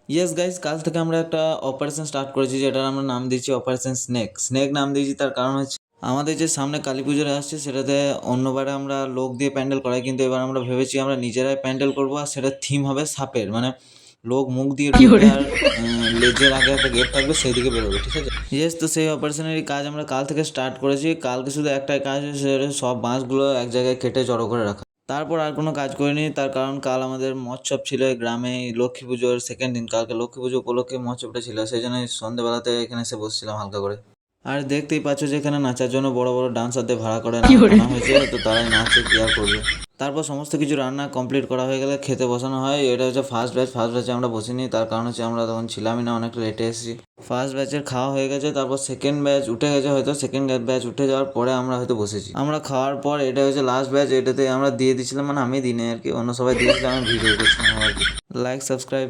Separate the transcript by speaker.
Speaker 1: Yes guys, কাল থেকে আমরা একটা অপারেশন স্টার্ট করেছি, যেটার আমরা নাম দিয়েছি অপারেশন স্নেক। স্নেক নাম দিয়েছি তার কারণ হচ্ছে আমাদের যে সামনে কালী পুজোর আসছে, সেটাতে অন্যবারে আমরা লোক দিয়ে প্যান্ডেল করাই, কিন্তু এবার আমরা ভেবেছি আমরা নিজেরাই প্যান্ডেল করবো, আর সেটা থিম হবে সাপের। মানে লোক মুখ দিয়ে ঢুকবে আর লেজের আগে একটা গেট থাকবে, সেই দিকে বেরোবে, ঠিক আছে। ইয়েস, তো সেই অপারেশনেরই কাজ আমরা কাল থেকে স্টার্ট করেছি। কালকে শুধু একটাই কাজ, সেটা সব বাঁশগুলো এক জায়গায় কেটে জড়ো করে রাখা। তারপর আর কোনো কাজ করিনি, তার কারণ কাল আমাদের মহোৎসব ছিল এই গ্রামে। লক্ষ্মী পুজোর সেকেন্ড দিন, কালকে লক্ষ্মী পুজো উপলক্ষে মহোৎসবটা ছিল, সেই জন্য সন্ধ্যেবেলাতে এখানে এসে বসছিলাম হালকা করে। আর দেখতেই পাচ্ছ যে এখানে নাচার জন্য বড় বড় ডান্সারদের ভাড়া করে আনা হয়েছে, তো তারাই নাচে, কি আর করবে। তারপর সমস্ত কিছু রান্না কমপ্লিট করা হয়ে গেলে খেতে বসানো হয়। এটা হচ্ছে ফার্স্ট ব্যাচ। ফার্স্ট ব্যাচে আমরা বসিনি, তার কারণ হচ্ছে আমরা তখন ছিলামই না, অনেকটা লেটে এসেছি। ফার্স্ট ব্যাচের খাওয়া হয়ে গেছে, তারপর সেকেন্ড ব্যাচ উঠে গেছে হয়তো। সেকেন্ড ব্যাচ উঠে যাওয়ার পরে আমরা হয়তো বসেছি। আমরা খাওয়ার পর এটা হচ্ছে লাস্ট ব্যাচ, এটাতে আমরা দিয়ে দিয়েছিলাম, মানে আমি দিনে আর কি, অন্য সবাই দিয়েছিলাম, আমি ভিডিও করছিলাম আর কি। Like, subscribe.